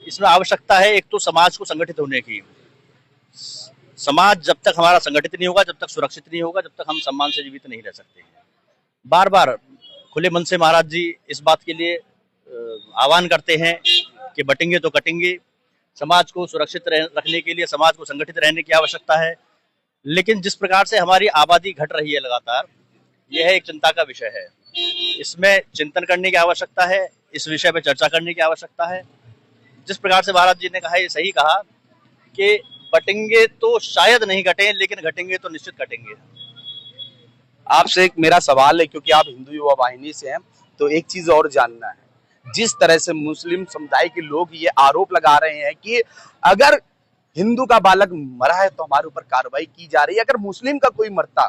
इसमें आवश्यकता है एक तो समाज को संगठित होने की। समाज जब तक हमारा संगठित नहीं होगा, जब तक सुरक्षित नहीं होगा, जब तक हम सम्मान से जीवित नहीं रह सकते हैं। बार बार खुले मन से महाराज जी इस बात के लिए आह्वान करते हैं कि बटेंगे तो कटेंगे। समाज को सुरक्षित रखने के लिए समाज को संगठित रहने की आवश्यकता है। लेकिन जिस प्रकार से हमारी आबादी घट रही है लगातार, यह एक चिंता का विषय है। इसमें चिंतन करने की आवश्यकता है, इस विषय पर चर्चा करने की आवश्यकता है। जिस प्रकार से महाराज जी ने कहा, ये सही कहा कि बटेंगे तो शायद नहीं घटें, लेकिन घटेंगे तो निश्चित घटेंगे। आपसे एक मेरा सवाल है, क्योंकि आप हिंदू युवा वाहिनी से हैं, तो एक चीज और जानना है। जिस तरह से मुस्लिम समुदाय के लोग ये आरोप लगा रहे हैं कि अगर हिंदू का बालक मरा है तो हमारे ऊपर कार्रवाई की जा रही है, अगर मुस्लिम का कोई मरता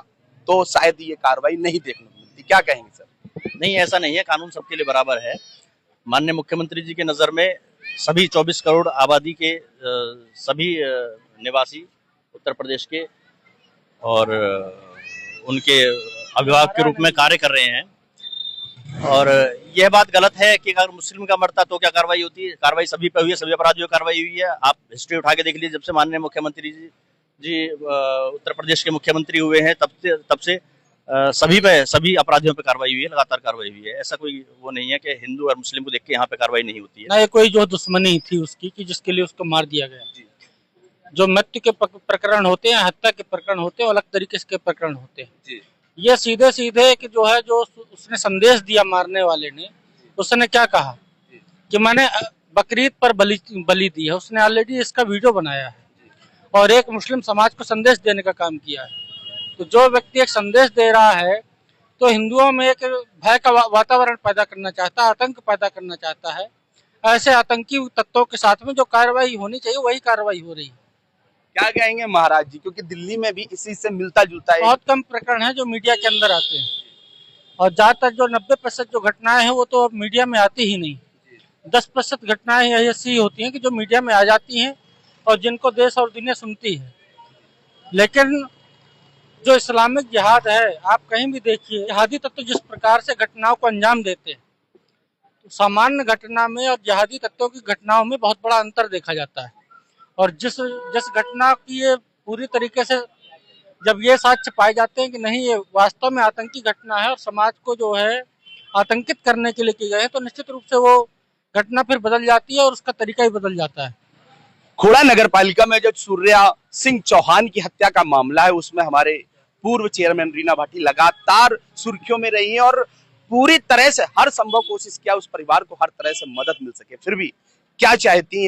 तो शायद ये कार्रवाई नहीं देखने को मिलती, क्या कहेंगे सर? नहीं, ऐसा नहीं है। कानून सबके लिए बराबर है। माननीय मुख्यमंत्री जी के नजर में सभी 24 करोड़ आबादी के सभी निवासी उत्तर प्रदेश के और उनके अभिभावक के रूप में कार्य कर रहे हैं। और यह बात गलत है कि अगर मुस्लिम का मरता तो क्या कार्रवाई होती है। कार्रवाई सभी पे हुई है, सभी अपराधियों पर कार्रवाई हुई है। आप हिस्ट्री उठा के देख लीजिए, जब से माननीय मुख्यमंत्री जी उत्तर प्रदेश के मुख्यमंत्री हुए हैं तब से सभी अपराधियों पे कार्रवाई हुई है, लगातार कार्रवाई हुई है। ऐसा कोई वो नहीं है कि हिंदू और मुस्लिम को देख के यहाँ पे कार्रवाई नहीं होती है। ना, ये कोई जो दुश्मनी थी उसकी कि जिसके लिए उसको मार दिया गया। जो मृत्यु के प्रकरण होते हैं, हत्या के प्रकरण होते हैं, अलग तरीके के प्रकरण होते हैं। ये सीधे सीधे कि जो है, जो उसने संदेश दिया मारने वाले ने, उसने क्या कहा कि मैंने बकरीद पर बलि दी है। उसने ऑलरेडी इसका वीडियो बनाया है और एक मुस्लिम समाज को संदेश देने का काम किया है। तो जो व्यक्ति एक संदेश दे रहा है तो हिंदुओं में एक भय का वातावरण पैदा करना चाहता है, आतंक पैदा करना चाहता है। ऐसे आतंकी तत्वों के साथ में जो कार्रवाई होनी चाहिए वही कार्रवाई हो रही है। क्या कहेंगे महाराज जी, क्योंकि दिल्ली में भी इसी से मिलता जुलता है। बहुत कम प्रकरण है जो मीडिया के अंदर आते हैं और ज्यादातर जो 90% जो घटनाएं हैं वो तो अब मीडिया में आती ही नहीं। 10% घटनाएं ऐसी होती हैं कि जो मीडिया में आ जाती हैं और जिनको देश और दुनिया सुनती है। लेकिन जो इस्लामिक जिहाद है, आप कहीं भी देखिए, जिहादी तत्व जिस प्रकार से घटनाओं को अंजाम देते हैं, तो सामान्य घटना में और जिहादी तत्वों की घटनाओं में बहुत बड़ा अंतर देखा जाता है। और जिस घटना की ये पूरी तरीके से जब ये साक्ष्य पाए जाते हैं कि नहीं, ये वास्तव में आतंकी घटना है और समाज को जो है आतंकित करने के लिए की गई है, तो निश्चित रूप से वो घटना फिर बदल जाती है और उसका तरीका ही बदल जाता है। खोड़ा नगर पालिका में जो सूर्या सिंह चौहान की हत्या का मामला है, उसमें हमारे पूर्व चेयरमैन रीना भाटी लगातार सुर्खियों में रही है और पूरी तरह से हर संभव कोशिश किया उस परिवार को हर तरह से मदद मिल सके। फिर भी क्या चाहती हैं